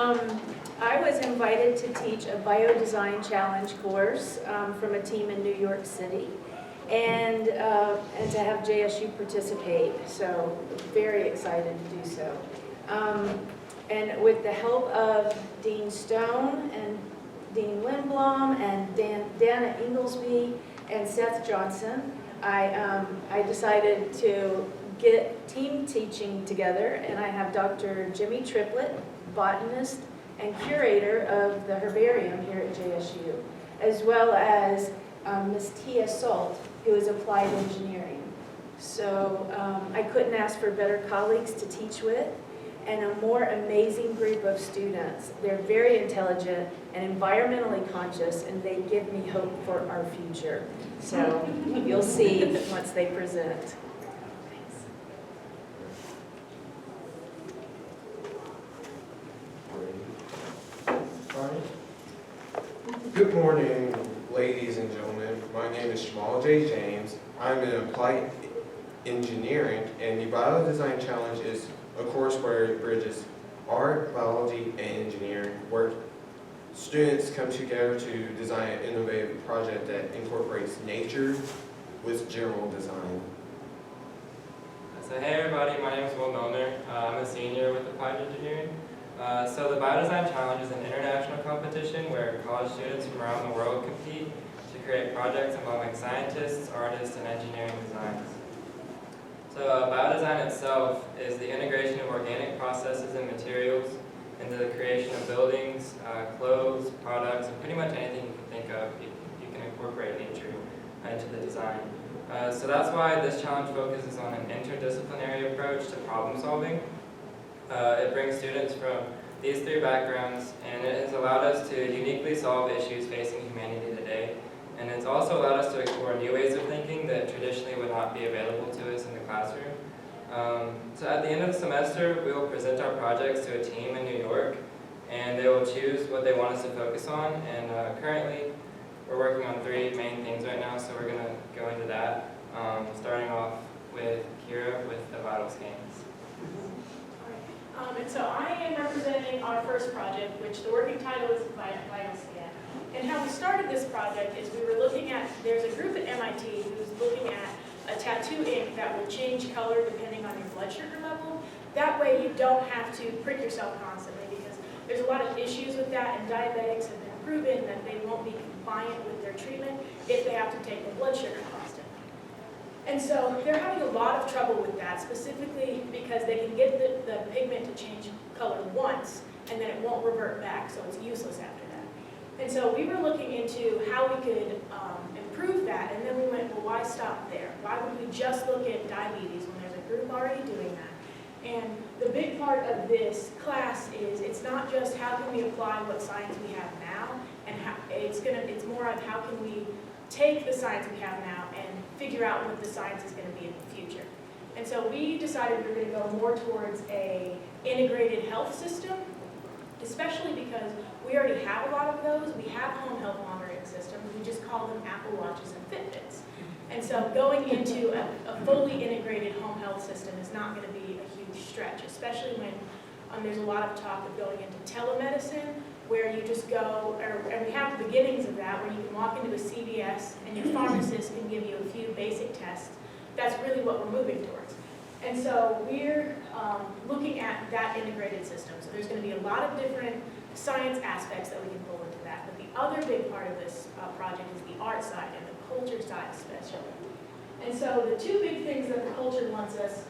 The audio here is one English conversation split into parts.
I was invited to teach a Biodesign Challenge course from a team in New York City, and to have JSU participate, so very excited to do so. And with the help of Dean Stone and Dean Lindblom and Dana Inglesby and Seth Johnson, I decided to get team teaching together, and I have Dr. Jimmy Triplett, botanist and curator of the herbarium here at JSU, as well as Ms. Tia Salt, who is applied engineering. So I couldn't ask for better colleagues to teach with, and a more amazing group of students. They're very intelligent and environmentally conscious, and they give me hope for our future. So you'll see once they present. Good morning, ladies and gentlemen. My name is Jamall J. James. I'm in applied engineering, and the Biodesign Challenge is a course where it bridges art, biology, and engineering, where students come together to design an innovative project that incorporates nature with general design. So hey everybody, my name is Milner. I'm a senior with Applied Engineering. So the Biodesign Challenge is an international competition where college students from around the world compete to create projects involving scientists, artists, and engineering designs. So biodesign itself is the integration of organic processes and materials into the creation of buildings, clothes, products, and pretty much anything you can think of. You can incorporate nature into the design. So that's why this challenge focuses on an interdisciplinary approach to problem solving. It brings students from these three backgrounds, and it has allowed us to uniquely solve issues facing humanity today. And it's also allowed us to explore new ways of thinking that traditionally would not be available to us in the classroom. So at the end of the semester, we will present our projects to a team in New York, and they will choose what they want us to focus on. And currently, we're working on three main things right now, so we're going to go into that, starting off with Kyra with the vital scans. And so I am representing our first project, which the working title is Vital Scan. And how we started this project is we were looking at, there's a group at MIT who's looking at a tattoo ink that will change color depending on your blood sugar level. That way you don't have to prick yourself constantly, because there's a lot of issues with that, and diabetics have been proven that they won't be compliant with their treatment if they have to take the blood sugar constantly. And so they're having a lot of trouble with that, specifically because they can get the pigment to change color once, and then it won't revert back, so it's useless after that. And so we were looking into how we could improve that, and then we went, well, why stop there? Why would we just look at diabetes when there's a group already doing that? And the big part of this class is it's not just how can we apply what science we have now, and how, it's more of how can we take the science we have now and figure out what the science is going to be in the future. And so we decided we were going to go more towards a integrated health system, especially because we already have a lot of those. We have home health monitoring systems. We just call them Apple Watches and Fitbits. And so going into a fully integrated home health system is not going to be a huge stretch, especially when there's a lot of talk of going into telemedicine, where you just go, and we have the beginnings of that, where you can walk into a CVS and your pharmacist can give you a few basic tests. That's really what we're moving towards. And so we're looking at that integrated system. So there's going to be a lot of different science aspects that we can pull into that. But the other big part of this project is the art side and the culture side especially. And so the two big things that the culture wants us,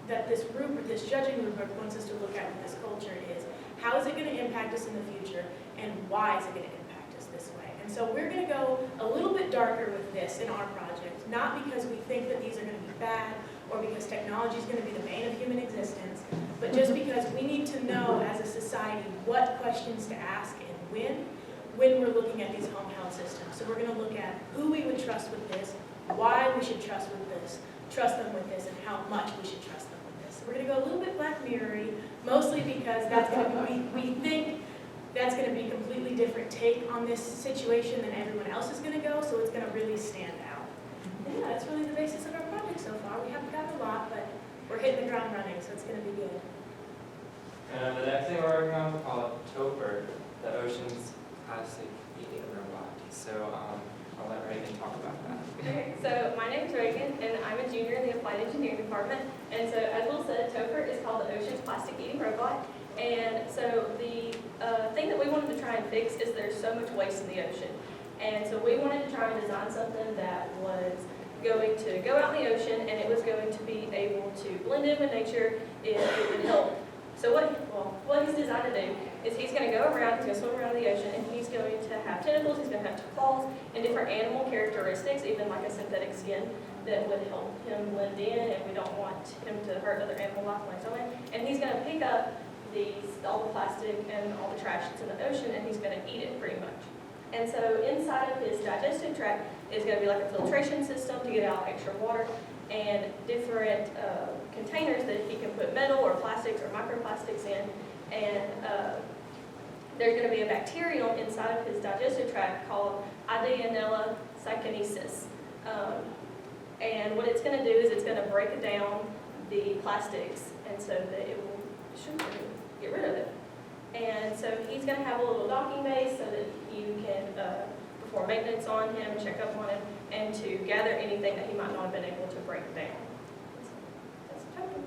that this group, or this judging group wants us to look at with this culture is, how is it going to impact us in the future, and why is it going to impact us this way? And so we're going to go a little bit darker with this in our project, not because we think that these are going to be bad, or because technology is going to be the bane of human existence, but just because we need to know as a society what questions to ask and when we're looking at these home health systems. So we're going to look at who we would trust with this, why we should trust them with this, and how much we should trust them with this. We're going to go a little bit Black Mirror-y, mostly because that's going to be, we think that's going to be a completely different take on this situation than everyone else is going to go, so it's going to really stand out. And yeah, that's really the basis of our project so far. We haven't gotten a lot, but we're hitting the ground running, so it's going to be good. The next thing we're working on is called called Topher, the ocean's plastic eating robot. So I'll let Reagan talk about that. Okay, so my name is Reagan, and I'm a junior in the Applied Engineering Department. And so, as Will said, Topher is called the ocean's plastic eating robot. And so the thing that we wanted to try and fix is there's so much waste in the ocean. And so we wanted to try and design something that was going to go out in the ocean, and it was going to be able to blend in with nature. It would help. So what he's designed to do is he's going to go around, he's going to swim around the ocean, and he's going to have tentacles, he's going to have claws, and different animal characteristics, even like a synthetic skin, that would help him blend in, and we don't want him to hurt other animal life like so. And he's going to pick up all the plastic and all the trash that's in the ocean, and he's going to eat it pretty much. And so inside of his digestive tract is going to be like a filtration system to get out extra water, and different containers that he can put metal or plastics or microplastics in. And there's going to be a bacterium inside of his digestive tract called Ideonella cychensis. And what it's going to do is it's going to break down the plastics, and so that it will get rid of it. And so he's going to have a little docking base so that you can perform maintenance on him, check up on him, and to gather anything that he might not have been able to break down. That's total.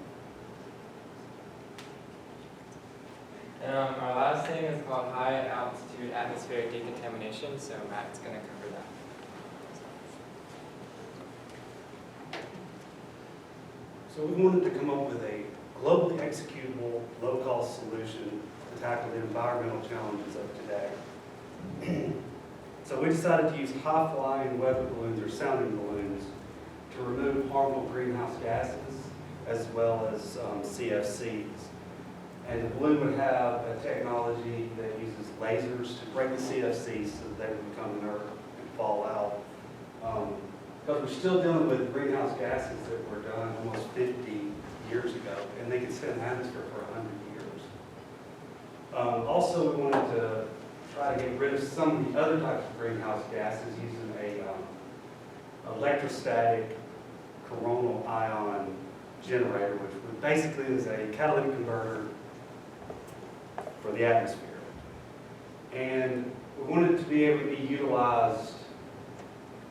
And our last thing is called high altitude atmospheric decontamination. So Matt's going to cover that. So we wanted to come up with a globally executable, low-cost solution to tackle the environmental challenges of today. So we decided to use high-flying weather balloons or sounding balloons to remove harmful greenhouse gases as well as CFCs. And the balloon would have a technology that uses lasers to break the CFCs so that they would become inert and fall out. Because we're still dealing with greenhouse gases that were done almost 50 years ago, and they can sit in the atmosphere for 100 years. Also, we wanted to try to get rid of some of the other types of greenhouse gases using a electrostatic coronal ion generator, which basically is a catalytic converter for the atmosphere. And we wanted it to be able to be utilized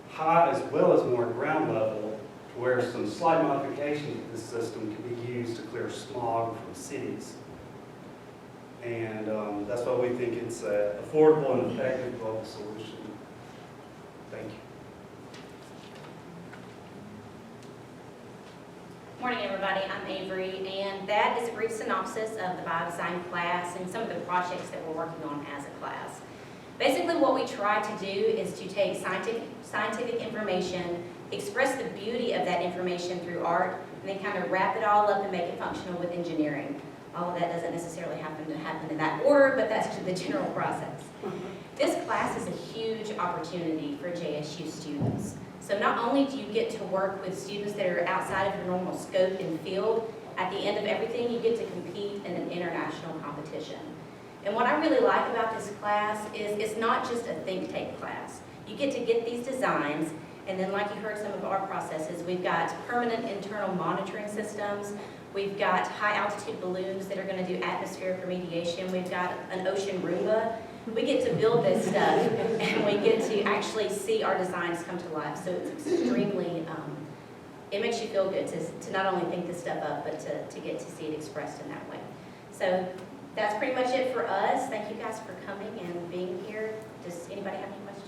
high as well as more ground level, to where some slight modifications of this system can be used to clear smog from cities. And that's why we think it's an affordable and effective global solution. Thank you. Morning, everybody. I'm Avery, and that is a brief synopsis of the biodesign class and some of the projects that we're working on as a class. Basically, what we try to do is to take scientific information, express the beauty of that information through art, and then kind of wrap it all up and make it functional with engineering. All of that doesn't necessarily happen in that order, but that's the general process. This class is a huge opportunity for JSU students. So not only do you get to work with students that are outside of your normal scope and field, at the end of everything, you get to compete in an international competition. And what I really like about this class is it's not just a think tank class. You get to get these designs, and then like you heard some of our processes, we've got permanent internal monitoring systems. We've got high altitude balloons that are going to do atmospheric remediation. We've got an ocean Roomba. We get to build this stuff, and we get to actually see our designs come to life. So it's extremely, it makes you feel good to not only think this stuff up, but to get to see it expressed in that way. So that's pretty much it for us. Thank you guys for coming and being here. Does anybody have any questions?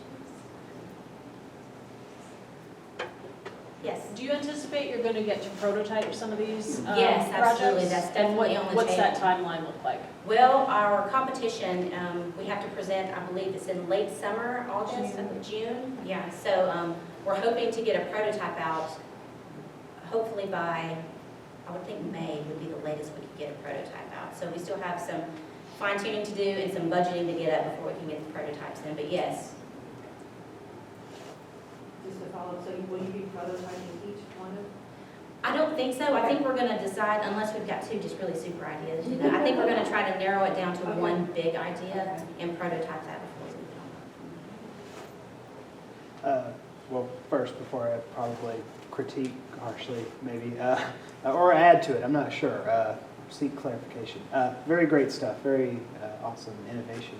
Yes. Do you anticipate you're going to get to prototype some of these Yes, absolutely. projects? That's definitely on the What's that table. timeline look like? Well, our competition, we have to present, I believe it's in late summer, August, June. Yeah, so we're hoping to get a prototype out, hopefully by, I would think May would be the latest we could get a prototype out. So we still have some fine tuning to do and some budgeting to get up before we can get the prototypes in, but yes. Just to follow up, so will you be prototyping each one of? I don't think so. I think we're going to decide, unless we've got two just really super ideas, you know. I think we're going to try to narrow it down to one big idea and prototype that before we move on. Well, first, before I probably critique harshly, maybe, or add to it, I'm not sure. seek clarification. Very great stuff, very awesome innovation.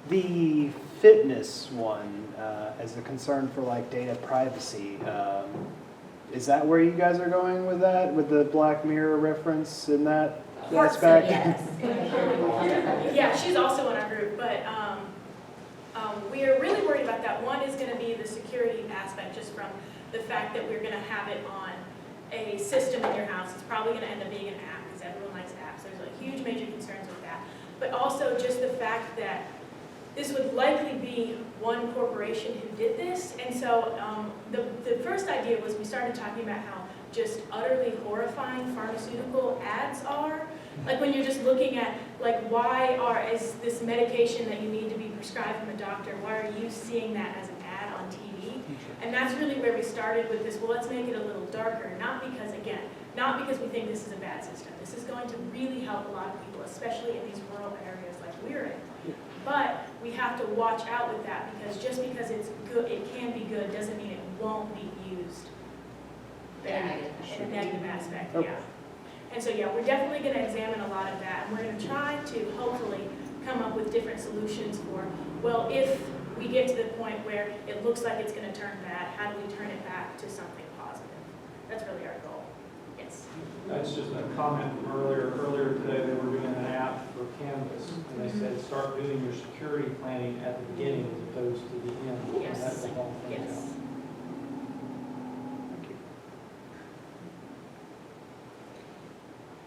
The fitness one, as a concern for like data privacy, is that where you guys are going with that, with the Black Mirror reference in that aspect? Yes. Yeah, she's also in our group, but we are really worried about that. One is going to be the security aspect, just from the fact that we're going to have it on a system in your house. It's probably going to end up being an app, because everyone likes apps. There's a huge major concerns with that. But also just the fact that this would likely be one corporation who did this. And so the first idea was we started talking about how just utterly horrifying pharmaceutical ads are. Like when you're just looking at, like, is this medication that you need to be prescribed from a doctor, why are you seeing that as an ad on TV? And that's really where we started with this, well, let's make it a little darker, not because we think this is a bad system. This is going to really help a lot of people, especially in these rural areas like we're in. But we have to watch out with that, because just because it's good, it can be good, doesn't mean it won't be used bad in a negative aspect, yeah. And so, yeah, we're definitely going to examine a lot of that, and we're going to try to hopefully come up with different solutions for, well, if we get to the point where it looks like it's going to turn bad, how do we turn it back to something positive? That's really our goal. Yes. That's just a comment from earlier today. They were doing an app for Canvas, and they said start doing your security planning at the beginning as opposed to the end. Yes. And that will help things Yes. out. Thank you.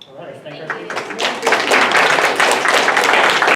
All right, thank Thank you. you.